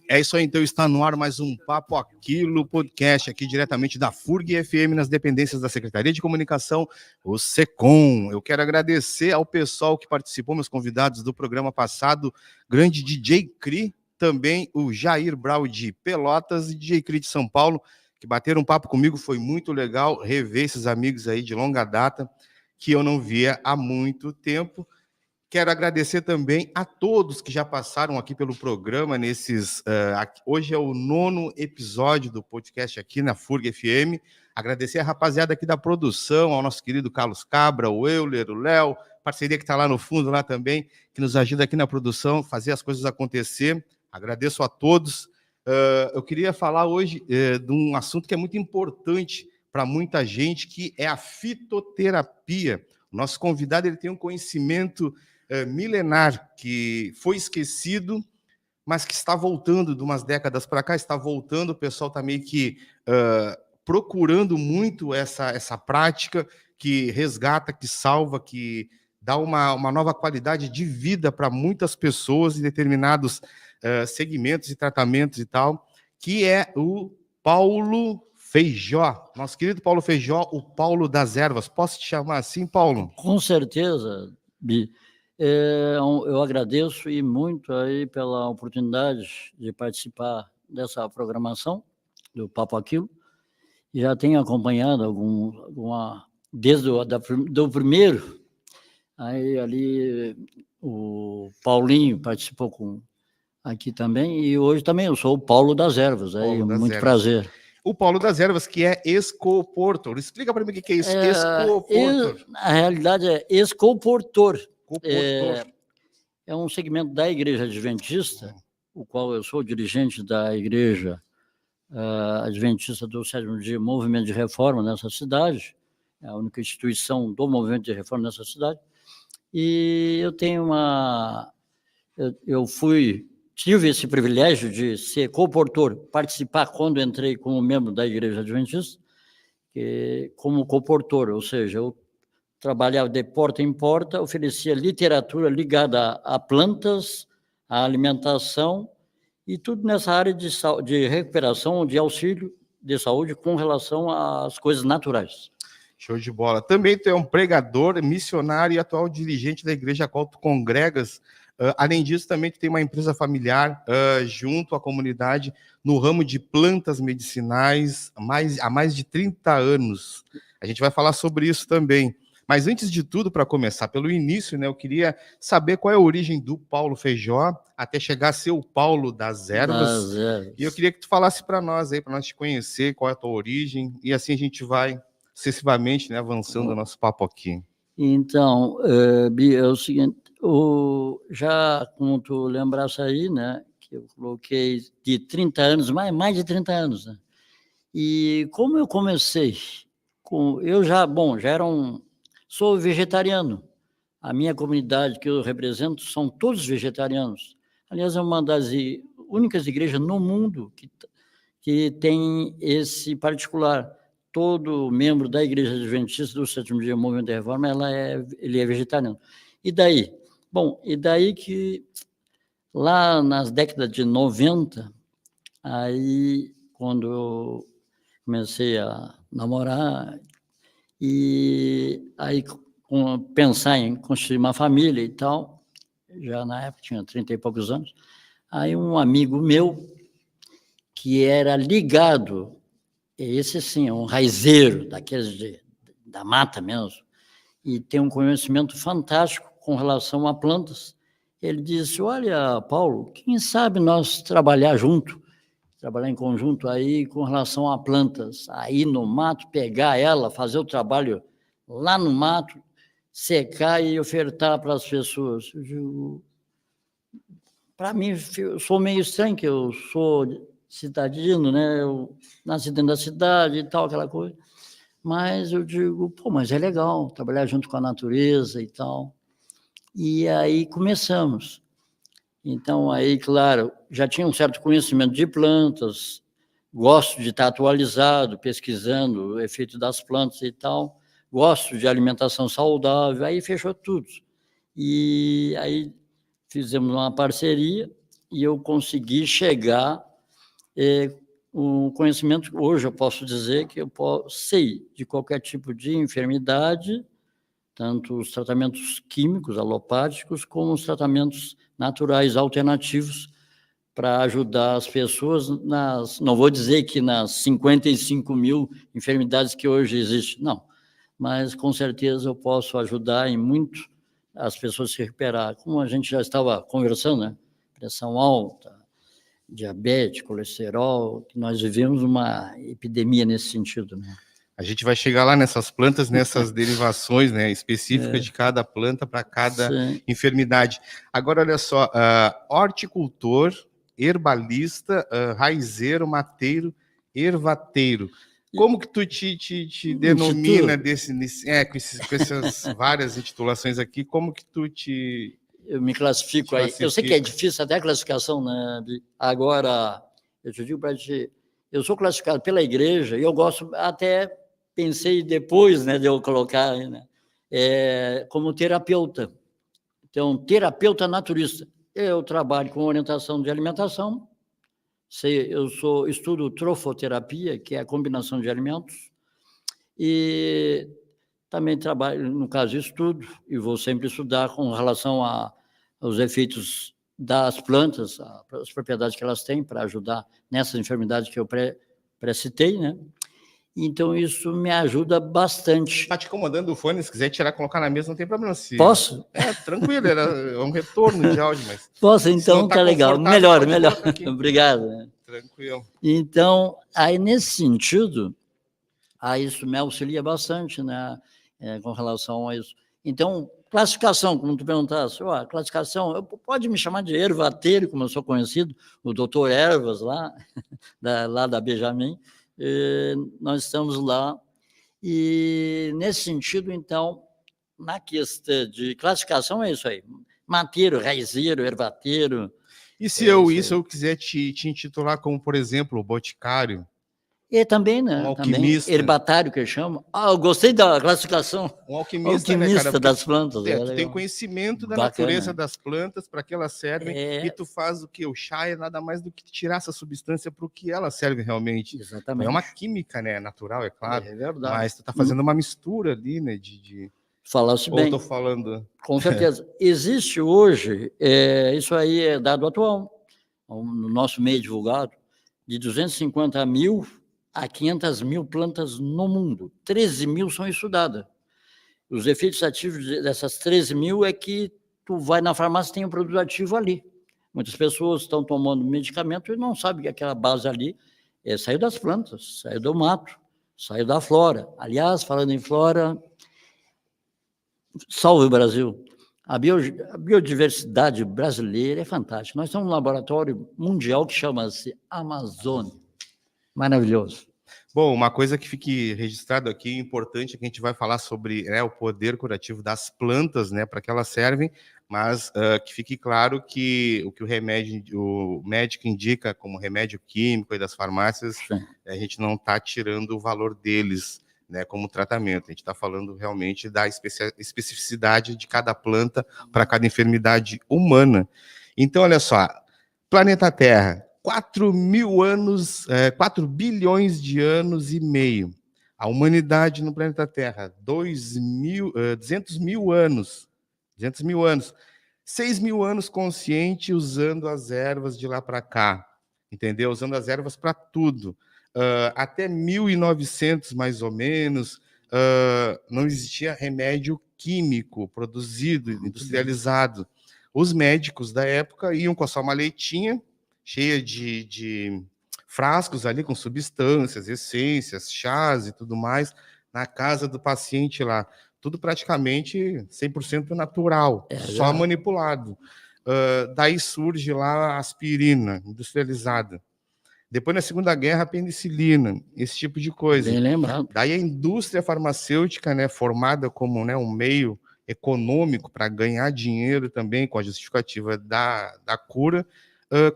É isso aí, então está no ar mais um Papo Aquilo podcast aqui diretamente da FURG FM nas dependências da Secretaria de Comunicação, o SECOM. Eu quero agradecer ao pessoal que participou, meus convidados do programa passado, grande DJ Cri, também o Jair Brau de Pelotas e DJ Cri de São Paulo, que bateram um papo comigo, foi muito legal rever esses amigos aí de longa data, que eu não via há muito tempo. Quero agradecer também a todos que já passaram aqui pelo programa hoje é o 9º episódio do podcast aqui na FURG FM. Agradecer a rapaziada aqui da produção, ao nosso querido Carlos Cabra, o Euler, o Léo, parceria que está lá no fundo lá também, que nos ajuda aqui na produção, fazer as coisas acontecer. Agradeço a todos. Eu queria falar hoje de um assunto que é muito importante para muita gente, que é a fitoterapia. O nosso convidado ele tem um conhecimento milenar, que foi esquecido, mas que está voltando de umas décadas para cá, está voltando, o pessoal está meio que procurando muito essa prática que resgata, que salva, que dá uma nova qualidade de vida para muitas pessoas em determinados segmentos e tratamentos e tal, que é o Paulo Feijó, nosso querido Paulo Feijó, o Paulo das Ervas. Posso te chamar assim, Paulo? Com certeza, Bi. Eu agradeço e muito aí pela oportunidade de participar dessa programação do Papo Aquilo. Já tenho acompanhado desde do primeiro, aí ali o Paulinho participou aqui também, e hoje também eu sou o Paulo das Ervas, muito prazer. O Paulo das Ervas, que é Excoportor. Explica para mim o que é isso, Excoportor. Na realidade é Excoportor. É um segmento da Igreja Adventista, o qual eu sou dirigente da Igreja Adventista do Sétimo Dia, Movimento de Reforma nessa cidade, é a única instituição do Movimento de Reforma nessa cidade, e eu tenho tive esse privilégio de ser coportor, participar quando entrei como membro da Igreja Adventista, como coportor, ou seja, eu trabalhava de porta em porta, oferecia literatura ligada a plantas, a alimentação e tudo nessa área de recuperação, de auxílio de saúde com relação às coisas naturais. Show de bola. Também tu é um pregador, missionário e atual dirigente da igreja a qual tu congregas. Além disso, também tu tem uma empresa familiar junto à comunidade no ramo de plantas medicinais há mais de 30 anos. A gente vai falar sobre isso também. Mas antes de tudo, para começar pelo início, né, eu queria saber qual é a origem do Paulo Feijó até chegar a ser o Paulo das Ervas. E eu queria que tu falasse para nós aí, para nós te conhecer, qual é a tua origem, e assim a gente vai sucessivamente, né, avançando o nosso papo aqui. Então, Bia, é o seguinte, já como tu lembrasse aí, né, que eu coloquei de 30 anos, mais de 30 anos, né? E como eu comecei, sou vegetariano. A minha comunidade que eu represento são todos vegetarianos. Aliás, é uma das únicas igrejas no mundo que tem esse particular. Todo membro da Igreja Adventista do Sétimo Dia Movimento de Reforma, ele é vegetariano. E daí que lá nas décadas de 90, aí quando eu comecei a namorar, e aí pensar em construir uma família e tal, já na época tinha 30 e poucos anos, aí um amigo meu, que era ligado, esse sim, é um raizeiro, daqueles da mata mesmo, e tem um conhecimento fantástico com relação a plantas, ele disse, olha, Paulo, quem sabe nós trabalhar em conjunto aí com relação a plantas, aí no mato, pegar ela, fazer o trabalho lá no mato, secar e ofertar para as pessoas. Para mim, eu sou meio estranho, que eu sou cidadino, né? Eu nasci dentro da cidade e tal, aquela coisa. Mas eu digo, mas é legal trabalhar junto com a natureza e tal. E aí começamos. Então, aí, claro, já tinha um certo conhecimento de plantas, gosto de estar atualizado, pesquisando o efeito das plantas e tal, gosto de alimentação saudável, aí fechou tudo. E aí fizemos uma parceria e eu consegui chegar o conhecimento. Hoje eu posso dizer que eu sei de qualquer tipo de enfermidade, tanto os tratamentos químicos, alopáticos, como os tratamentos naturais alternativos, para ajudar as pessoas não vou dizer que nas 55 mil enfermidades que hoje existem, não, mas com certeza eu posso ajudar em muito as pessoas se recuperar. Como a gente já estava conversando, né? Pressão alta, diabetes, colesterol, que nós vivemos uma epidemia nesse sentido, né? A gente vai chegar lá nessas plantas, nessas derivações, né, específicas de cada planta para cada enfermidade. Agora, olha só, horticultor, herbalista, raizeiro, mateiro, ervateiro. Como que tu te denomina com essas várias intitulações aqui, como que tu te... Eu me classifico aí. Eu sei que é difícil até a classificação, né? Agora, eu te digo para ti, eu sou classificado pela igreja e eu gosto, até pensei depois, né, de eu colocar, né, como terapeuta. Então, terapeuta naturista. Eu trabalho com orientação de alimentação, estudo trofoterapia, que é a combinação de alimentos, e também trabalho, no caso, estudo, e vou sempre estudar com relação aos efeitos das plantas, as propriedades que elas têm para ajudar nessas enfermidades que eu pré-citei, né? Então, isso me ajuda bastante. Está te incomodando o fone? Se quiser tirar, colocar na mesa, não tem problema. Posso? Tranquilo, é um retorno de áudio, mas... Posso, então, tá legal. Melhor. Obrigado. Tranquilo. Então, aí, nesse sentido, isso me auxilia bastante, né, com relação a isso. Então, classificação, como tu perguntaste, classificação, pode me chamar de ervateiro, como eu sou conhecido, o doutor Ervas, lá da Benjamin, nós estamos lá, e nesse sentido, então, na questão de classificação é isso aí, mateiro, raizeiro, ervateiro. E se eu quiser te intitular como, por exemplo, boticário? E também, né? Um alquimista. Também, herbatário, que eu chamo. Eu gostei da classificação. Um alquimista, né, cara? Das plantas. Tu tem conhecimento da natureza das plantas, para que elas servem, e tu faz o que? O chá é nada mais do que tirar essa substância para o que ela serve realmente. Exatamente. É uma química, né? Natural, é claro. É verdade. Mas tu tá fazendo uma mistura ali, né? Falasse bem. Ou tô falando... Com certeza. Existe hoje, isso aí é dado atual, no nosso meio divulgado, de 250 mil a 500 mil plantas no mundo. 13 mil são estudadas. Os efeitos ativos dessas 13 mil é que tu vai na farmácia e tem um produto ativo ali. Muitas pessoas estão tomando medicamento e não sabem que aquela base ali saiu das plantas, saiu do mato, saiu da flora. Aliás, falando em flora, salve o Brasil! A biodiversidade brasileira é fantástica. Nós temos um laboratório mundial que chama-se Amazônia. Maravilhoso. Bom, uma coisa que fique registrado aqui, importante, é que a gente vai falar sobre o poder curativo das plantas, né, para que elas servem, mas que fique claro que o que o médico indica como remédio químico e das farmácias, a gente não está tirando o valor deles, né, como tratamento. A gente está falando realmente da especificidade de cada planta para cada enfermidade humana. Então, olha só, planeta Terra, 4 bilhões de anos e meio. A humanidade no planeta Terra, 200 mil anos. 6 mil anos consciente usando as ervas de lá para cá. Entendeu? Usando as ervas para tudo. Até 1900, mais ou menos, não existia remédio químico produzido, industrializado. Os médicos da época iam com a sua maletinha, cheia de frascos ali com substâncias, essências, chás e tudo mais, na casa do paciente lá. Tudo praticamente 100% natural, só manipulado. Daí surge lá a aspirina industrializada. Depois, na Segunda Guerra, a penicilina, esse tipo de coisa. Bem lembrado. Daí a indústria farmacêutica, né, formada como, né, um meio econômico para ganhar dinheiro também, com a justificativa da cura,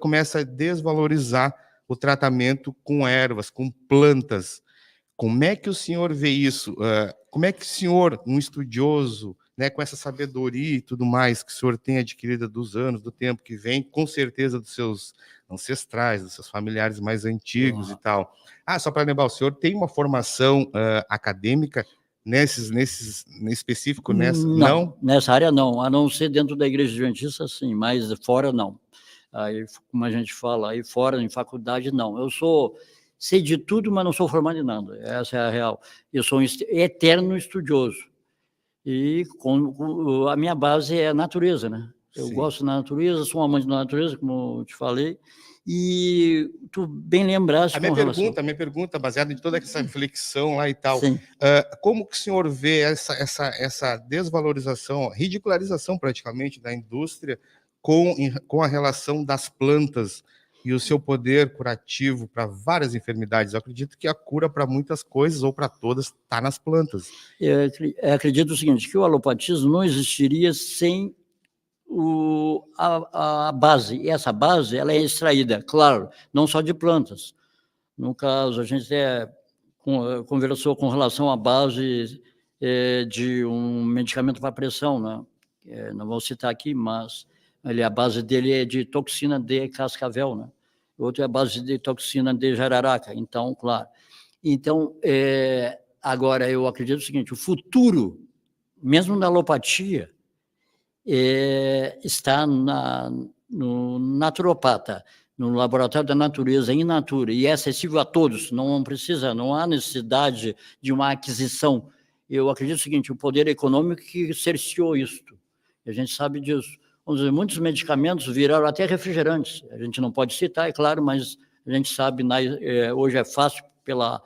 começa a desvalorizar o tratamento com ervas, com plantas. Como é que o senhor vê isso? Como é que o senhor, um estudioso, né, com essa sabedoria e tudo mais que o senhor tem adquirido dos anos, do tempo que vem, com certeza dos seus ancestrais, dos seus familiares mais antigos e tal. Só para lembrar, o senhor tem uma formação acadêmica nesse específico nessa? Não, nessa área não, a não ser dentro da Igreja Adventista, sim, mas fora não. Aí, como a gente fala, aí fora, em faculdade, não. Eu sei de tudo, mas não sou formado em nada, essa é a real. Eu sou um eterno estudioso. E a minha base é a natureza, né? Eu gosto da natureza, sou um amante da natureza, como eu te falei, e tu bem lembraste a minha pergunta, baseada em toda essa reflexão lá e tal, como que o senhor vê essa desvalorização, ridicularização praticamente da indústria com a relação das plantas e o seu poder curativo para várias enfermidades? Eu acredito que a cura para muitas coisas, ou para todas, está nas plantas. Eu acredito o seguinte, que o alopatismo não existiria sem a base, e essa base ela é extraída, claro, não só de plantas. No caso, a gente conversou com relação à base de um medicamento para pressão, né? Não vou citar aqui, mas a base dele é de toxina de cascavel, né? O outro é a base de toxina de jararaca, então, claro. Então, agora, eu acredito o seguinte, o futuro, mesmo na alopatia, está no naturopata, no laboratório da natureza, in natura, e é acessível a todos, não há necessidade de uma aquisição. Eu acredito o seguinte, o poder econômico que cerceou isto, a gente sabe disso. Vamos dizer, muitos medicamentos viraram até refrigerantes, a gente não pode citar, é claro, mas a gente sabe, hoje é fácil pela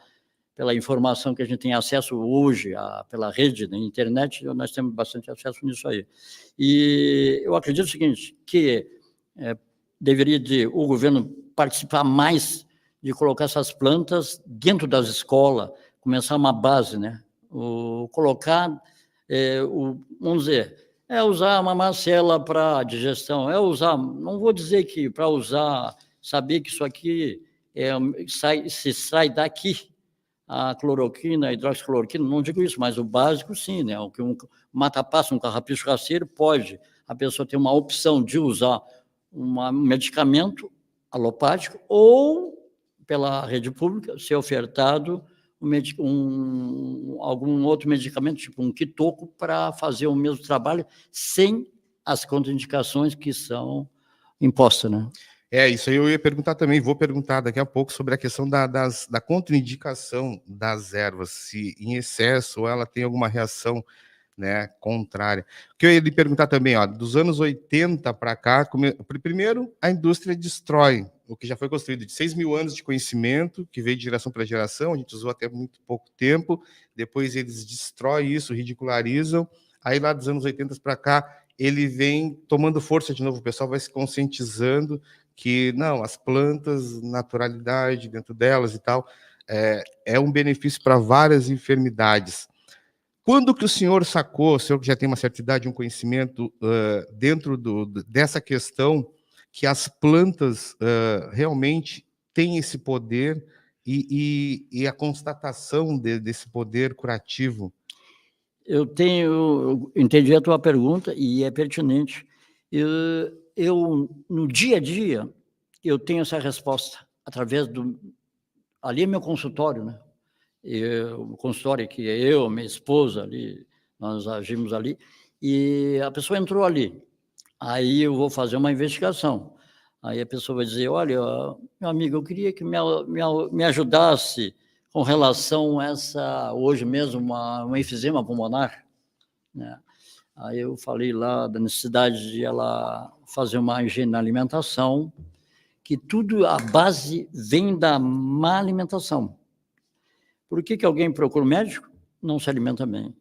informação que a gente tem acesso hoje, pela rede, na internet, nós temos bastante acesso nisso aí. E eu acredito o seguinte, que deveria o governo participar mais de colocar essas plantas dentro das escolas, começar uma base, né? Colocar, vamos dizer, usar uma macela para digestão, não vou dizer que para usar, saber que isso aqui se sai daqui, a cloroquina, a hidroxicloroquina, não digo isso, mas o básico sim, né? O que um mata-passo, um carrapicho rasteiro, pode a pessoa ter uma opção de usar um medicamento alopático ou, pela rede pública, ser ofertado algum outro medicamento, tipo um quitoco, para fazer o mesmo trabalho sem as contraindicações que são impostas, né? Isso aí eu ia perguntar também, vou perguntar daqui a pouco sobre a questão da contraindicação das ervas, se em excesso ela tem alguma reação, né, contrária. O que eu ia lhe perguntar também, dos anos 80 para cá, primeiro a indústria destrói o que já foi construído, de 6 mil anos de conhecimento, que veio de geração para geração, a gente usou até muito pouco tempo, depois eles destroem isso, ridicularizam, aí lá dos anos 80 para cá, ele vem tomando força de novo, o pessoal vai se conscientizando que, não, as plantas, naturalidade dentro delas e tal, é um benefício para várias enfermidades. Quando que o senhor sacou, o senhor que já tem uma certa idade, um conhecimento dentro dessa questão, que as plantas realmente têm esse poder e a constatação desse poder curativo? Eu entendi a tua pergunta e é pertinente. Eu, no dia a dia, eu tenho essa resposta através ali é meu consultório, né? O consultório que é eu, minha esposa ali, nós agimos ali, e a pessoa entrou ali. Aí eu vou fazer uma investigação. Aí a pessoa vai dizer, olha, meu amigo, eu queria que me ajudasse com relação a hoje mesmo, um enfisema pulmonar, né? Aí eu falei lá da necessidade de ela fazer uma higiene na alimentação, que tudo, a base vem da má alimentação. Por que alguém procura um médico? Não se alimenta bem.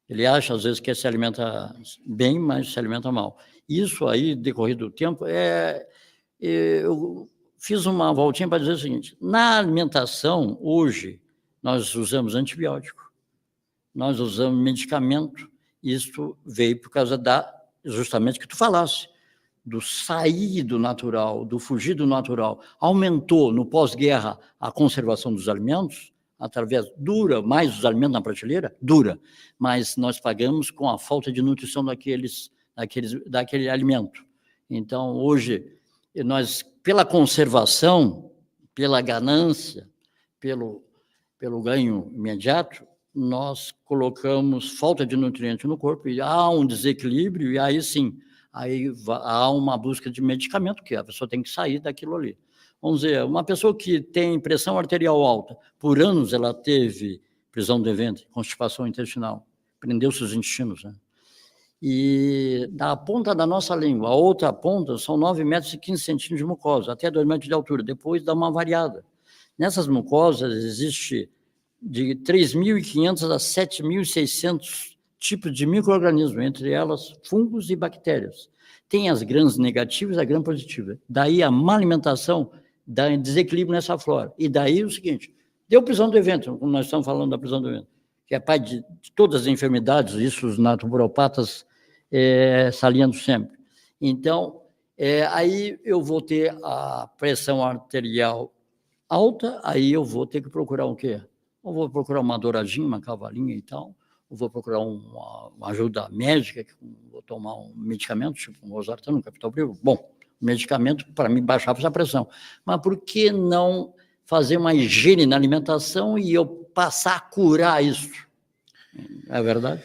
Ele acha, às vezes, que se alimenta bem, mas se alimenta mal. Isso aí, decorrido do tempo, eu fiz uma voltinha para dizer o seguinte, na alimentação, hoje, nós usamos antibiótico, nós usamos medicamento, isso veio por causa justamente que tu falasse, do sair do natural, do fugir do natural. Aumentou, no pós-guerra, a conservação dos alimentos, dura mais os alimentos na prateleira? Dura, mas nós pagamos com a falta de nutrição daquele alimento. Então, hoje, nós, pela conservação, pela ganância, pelo ganho imediato, nós colocamos falta de nutrientes no corpo e há um desequilíbrio, e aí sim, aí há uma busca de medicamento, que a pessoa tem que sair daquilo ali. Vamos dizer, uma pessoa que tem pressão arterial alta, por anos ela teve prisão de ventre, constipação intestinal, prendeu seus intestinos, né? E da ponta da nossa língua, a outra ponta, são 9 metros e 15 centímetros de mucosa, até 2 metros de altura, depois dá uma variada. Nessas mucosas existe de 3.500 a 7.600 tipos de micro-organismos, entre elas fungos e bactérias. Tem as gram negativas e a gram positiva. Daí a má alimentação dá desequilíbrio nessa flora. E daí o seguinte, deu prisão do evento, como nós estamos falando da prisão do evento, que é pai de todas as enfermidades, isso os naturopatas salientam sempre. Então, aí eu vou ter a pressão arterial alta, aí eu vou ter que procurar o quê? Eu vou procurar uma douradinha, uma cavalinha e tal, eu vou procurar uma ajuda médica, vou tomar um medicamento, tipo um losartano, um captopril, bom, medicamento para me baixar essa pressão. Mas por que não fazer uma higiene na alimentação e eu passar a curar isso? É verdade?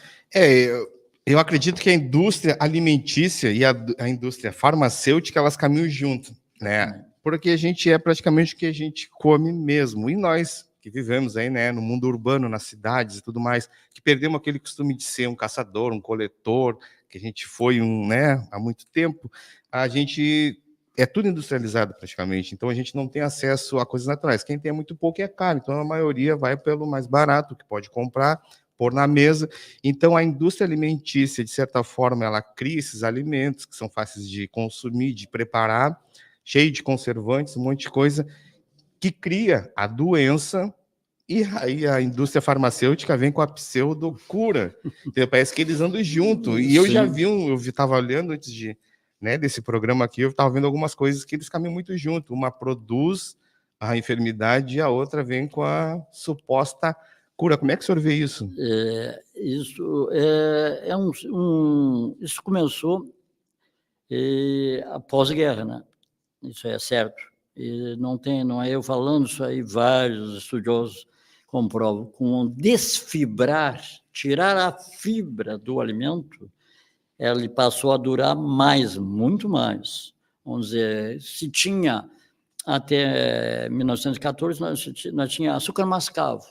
Eu acredito que a indústria alimentícia e a indústria farmacêutica, elas caminham junto, né? Porque a gente é praticamente o que a gente come mesmo. E nós, que vivemos aí, né, no mundo urbano, nas cidades e tudo mais, que perdemos aquele costume de ser um caçador, um coletor, que a gente foi né, há muito tempo, a gente é tudo industrializado praticamente, então a gente não tem acesso a coisas naturais. Quem tem muito pouco é caro, então a maioria vai pelo mais barato, que pode comprar, pôr na mesa. Então a indústria alimentícia, de certa forma, ela cria esses alimentos que são fáceis de consumir, de preparar, cheio de conservantes, um monte de coisa, que cria a doença, e aí a indústria farmacêutica vem com a pseudocura. Então, parece que eles andam junto. E eu já vi, eu estava olhando antes desse programa aqui, eu estava vendo algumas coisas que eles caminham muito junto. Uma produz a enfermidade e a outra vem com a suposta cura. Como é que o senhor vê isso? Isso começou após a guerra, né? Isso é certo. E não é eu falando isso aí, vários estudiosos comprovam. Com desfibrar, tirar a fibra do alimento, ele passou a durar mais, muito mais. Vamos dizer, se tinha até 1914, nós tinha açúcar mascavo.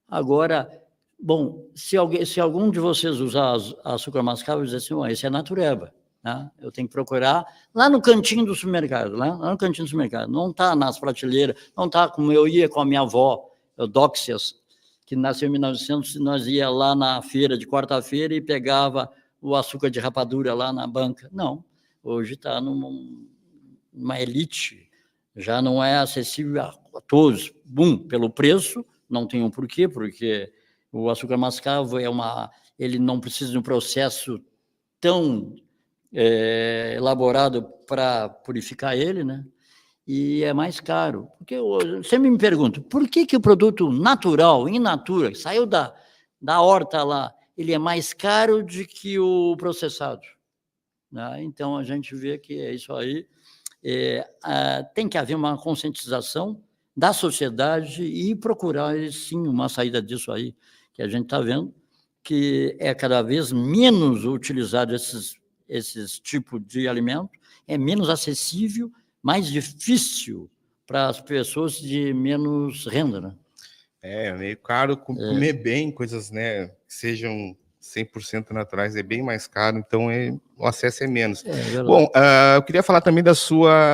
Agora, bom, se algum de vocês usar açúcar mascavo, diz assim, esse é natureba. Né? Eu tenho que procurar lá no cantinho do supermercado, lá no cantinho do supermercado. Não está nas prateleiras, não está como eu ia com a minha avó, Eudóxias, que nasceu em 1900, nós ia lá na feira de quarta-feira e pegava o açúcar de rapadura lá na banca. Não, hoje está numa elite, já não é acessível a todos. Pelo preço, não tem um porquê, porque o açúcar mascavo ele não precisa de um processo tão elaborado para purificar ele, né? E é mais caro. Porque eu sempre me pergunto, por que o produto natural, in natura, que saiu da horta lá, ele é mais caro do que o processado? Né? Então, a gente vê que é isso aí. Tem que haver uma conscientização da sociedade e procurar, sim, uma saída disso aí, que a gente está vendo, que é cada vez menos utilizado esses tipos de alimento, é menos acessível, mais difícil para as pessoas de menos renda, né? É meio caro comer bem, coisas, né, que sejam 100% naturais, é bem mais caro, então o acesso é menos. Bom, eu queria falar também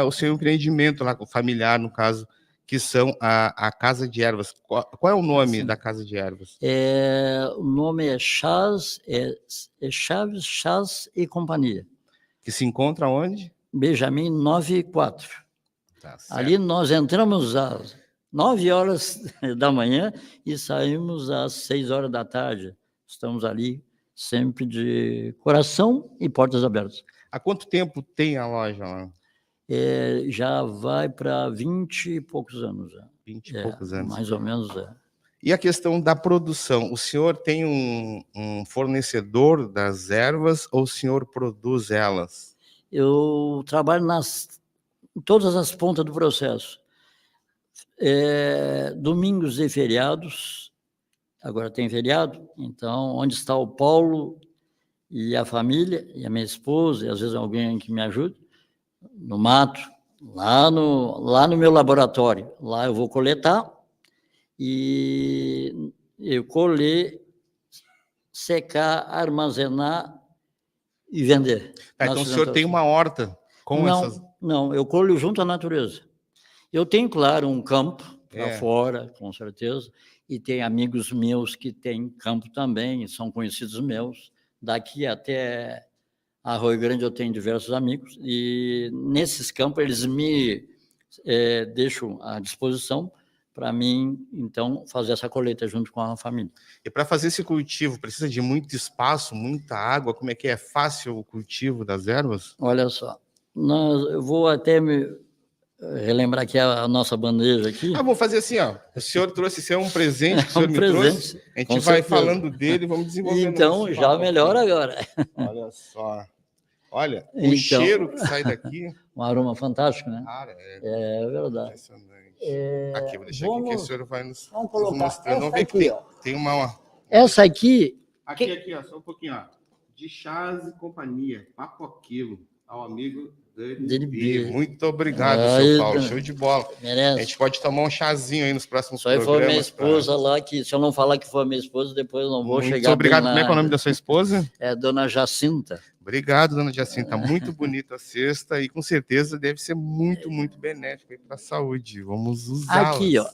o seu empreendimento lá, familiar, no caso, que são a Casa de Ervas. Qual é o nome da Casa de Ervas? O nome é Chaves Chás e Companhia. Que se encontra onde? Benjamin 94. Tá certo. Ali nós entramos às 9 horas da manhã e saímos às 6 horas da tarde. Estamos ali sempre de coração e portas abertas. Há quanto tempo tem a loja lá? Já vai para 20 e poucos anos. 20 e poucos anos. Mais ou menos. E a questão da produção, o senhor tem um fornecedor das ervas ou o senhor produz elas? Eu trabalho em todas as pontas do processo. Domingos e feriados, agora tem feriado, então, onde está o Paulo e a família, e a minha esposa, e às vezes alguém que me ajude, no mato, lá no meu laboratório. Lá eu vou coletar e eu colher, secar, armazenar e vender. Então o senhor tem uma horta com essas... Não, eu colho junto à natureza. Eu tenho, claro, um campo para fora, com certeza, e tem amigos meus que têm campo também, são conhecidos meus. Daqui até Arroio Grande eu tenho diversos amigos, e nesses campos eles me deixam à disposição para mim, então, fazer essa colheita junto com a família. E para fazer esse cultivo, precisa de muito espaço, muita água? Como é que é fácil o cultivo das ervas? Olha só, eu vou até relembrar aqui a nossa bandeja aqui. Vou fazer assim, ó. O senhor trouxe, isso é um presente que o senhor me trouxe. A gente vai falando dele e vamos desenvolvendo. Então, já melhor agora. Olha só. Olha, o cheiro que sai daqui. Um aroma fantástico, né? Cara, é verdade. Impressionante. Aqui, vou deixar aqui que o senhor vai nos colocar mostrando. Vamos ver aqui, que ó. tem uma... Essa aqui... Aqui, ó, só um pouquinho, ó. De Chás e Companhia, papo a quilo, ao amigo Dani B. Muito obrigado, seu Paulo. Show de bola. Merece. A gente pode tomar um chazinho aí nos próximos programas. Só foi minha esposa lá, que se eu não falar que foi a minha esposa, depois eu não vou chegar. Muito obrigado. Como é o nome da sua esposa? É Dona Jacinta. Obrigado, Dona Jacinta. Muito bonita a cesta e com certeza deve ser muito, muito benéfico para a saúde. Vamos usá-la. Aqui, ó,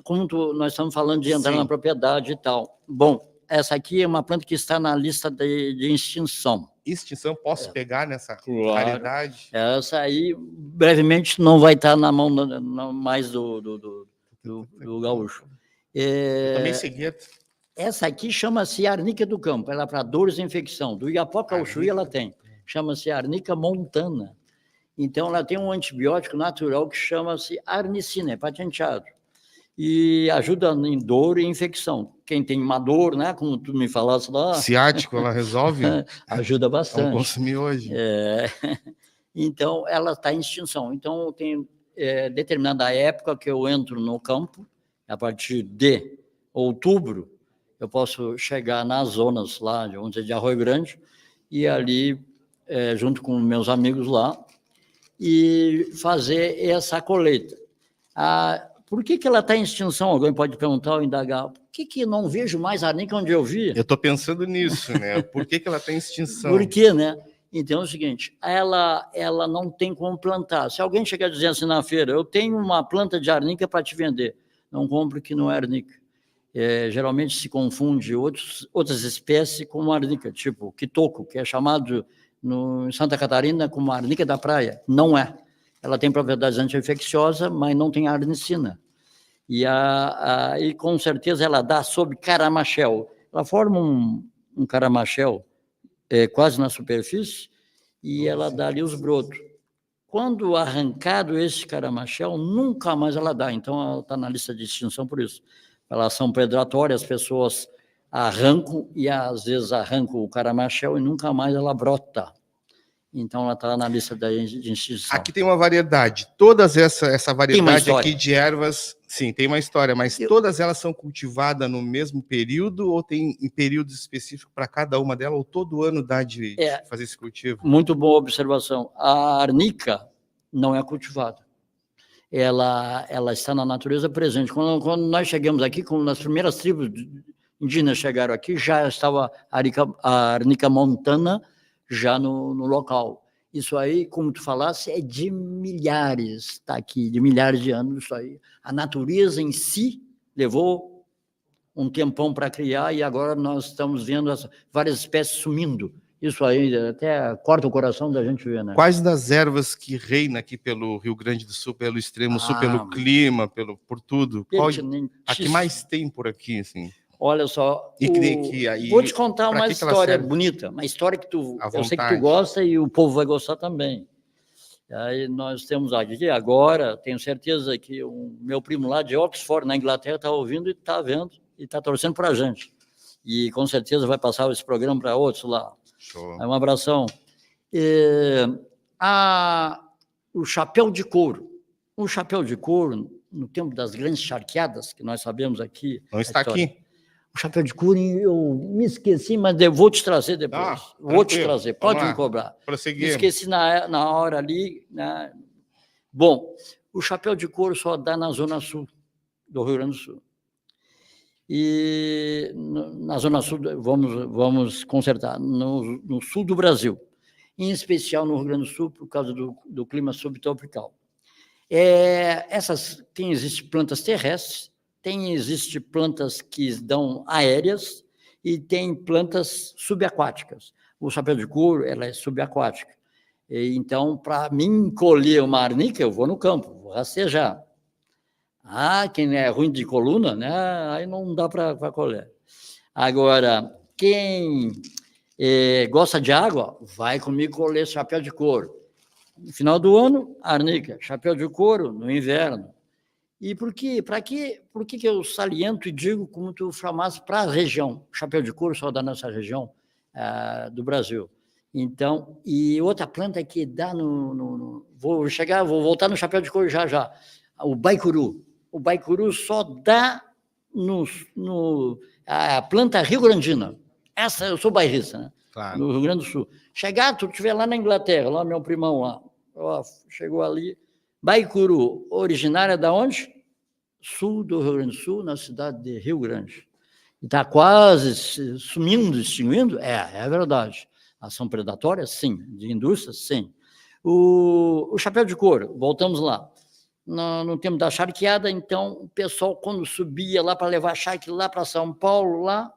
como nós estamos falando de entrar na propriedade e tal. Bom, essa aqui é uma planta que está na lista de extinção. Extinção, posso pegar nessa raridade? Essa aí, brevemente, não vai estar na mão mais do gaúcho. Também seguia. Essa aqui chama-se arnica do campo, ela é para dores e infecção. Do Iapoca ao Chuí ela tem. Chama-se arnica montana. Então, ela tem um antibiótico natural que chama-se arnicina, é patenteado. E ajuda em dor e infecção. Quem tem uma dor, né, como tu me falasse lá... Ciático, ela resolve? Ajuda bastante. Vamos consumir hoje. Então, ela está em extinção. Então, tem determinada época que eu entro no campo, a partir de outubro, eu posso chegar nas zonas lá, vamos dizer, de Arroio Grande, e ali, junto com meus amigos lá, e fazer essa colheita. Por que ela está em extinção? Alguém pode perguntar ou indagar. Por que não vejo mais arnica onde eu vi? Eu estou pensando nisso, né? Por que ela está em extinção? Por quê, né? Então é o seguinte, ela não tem como plantar. Se alguém chegar dizendo assim na feira, eu tenho uma planta de arnica para te vender, não compre que não é arnica. Geralmente se confunde outras espécies com arnica, tipo quitoco, que é chamado em Santa Catarina como arnica da praia. Não é. Ela tem propriedades anti-infecciosas, mas não tem arnicina. E com certeza ela dá sob caramachel. Ela forma um caramachel quase na superfície e ela dá ali os brotos. Quando arrancado esse caramachel, nunca mais ela dá. Então, ela está na lista de extinção por isso. Elas são predatórias, as pessoas arrancam e às vezes arrancam o caramachel e nunca mais ela brota. Então, ela está na lista de extinção. Aqui tem uma variedade. Todas essa variedade aqui de ervas, sim, tem uma história, mas todas elas são cultivadas no mesmo período ou tem em períodos específicos para cada uma delas, ou todo ano dá de fazer esse cultivo? Muito boa observação. A arnica não é cultivada. Ela está na natureza presente. Quando nós chegamos aqui, quando as primeiras tribos indígenas chegaram aqui, já estava a arnica montana já no local. Isso aí, como tu falasse, é de milhares, está aqui, de milhares de anos isso aí. A natureza em si levou um tempão para criar e agora nós estamos vendo várias espécies sumindo. Isso aí até corta o coração da gente ver, né? Quais das ervas que reina aqui pelo Rio Grande do Sul, pelo extremo sul, pelo clima, por tudo? Qual a que mais tem por aqui, assim? Olha só, vou te contar uma história bonita, uma história que eu sei que tu gosta e o povo vai gostar também. Aí nós temos aqui agora, tenho certeza que o meu primo lá de Oxford, na Inglaterra, está ouvindo e está vendo e está torcendo para a gente. E com certeza vai passar esse programa para outros lá. Show. Um abração. O chapéu de couro. O chapéu de couro, no tempo das grandes charqueadas, que nós sabemos aqui. Não está aqui. O chapéu de couro, eu me esqueci, mas eu vou te trazer depois. Vou te trazer, pode me cobrar. Prosseguir. Me esqueci na hora ali. Né? Bom, o chapéu de couro só dá na Zona Sul do Rio Grande do Sul. E na Zona Sul, vamos consertar, no sul do Brasil, em especial no Rio Grande do Sul, por causa do clima subtropical. Existem plantas terrestres, existem plantas que dão aéreas e tem plantas subaquáticas. O chapéu de couro, ela é subaquática. Então, para mim colher uma arnica, eu vou no campo, vou rastejar. Quem é ruim de coluna, né? Aí não dá para colher. Agora, quem gosta de água, vai comigo colher chapéu de couro. No final do ano, arnica, chapéu de couro no inverno. E por que eu saliento e digo como tu falaste para a região? Chapéu de couro só dá nessa região do Brasil. Então, e outra planta que dá vou voltar no chapéu de couro já. O baicuru. O baicuru só dá a planta rio-grandina. Eu sou bairrista, né? Claro. No Rio Grande do Sul. Tu estiver lá na Inglaterra, lá meu primão lá, chegou ali, baicuru, originária da onde? Sul do Rio Grande do Sul, na cidade de Rio Grande. Está quase sumindo, extinguindo? É verdade. Ação predatória, sim. De indústria, sim. O chapéu de couro, voltamos lá. No tempo da charqueada, então, o pessoal, quando subia lá para levar charque lá para São Paulo, lá,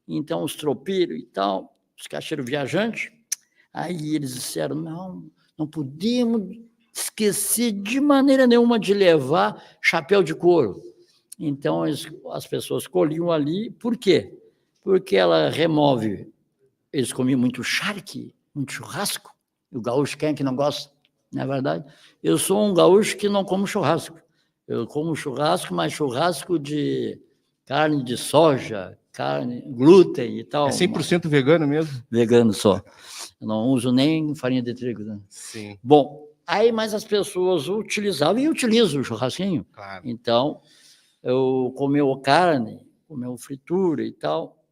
então, os tropeiros e tal, os cacheiros viajantes, aí eles disseram, não podíamos esquecer de maneira nenhuma de levar chapéu de couro. Então, as pessoas colhiam ali, por quê? Porque ela remove, eles comiam muito charque, muito churrasco, e o gaúcho, quem é que não gosta? Não é verdade? Eu sou um gaúcho que não como churrasco. Eu como churrasco, mas churrasco de carne de soja, carne, glúten e tal. É 100% vegano mesmo? Vegano só. Eu não uso nem farinha de trigo. Né? Sim. Bom, aí mais as pessoas utilizavam e utilizam o churrasquinho. Claro. Então, eu comeu carne, comeu fritura e tal,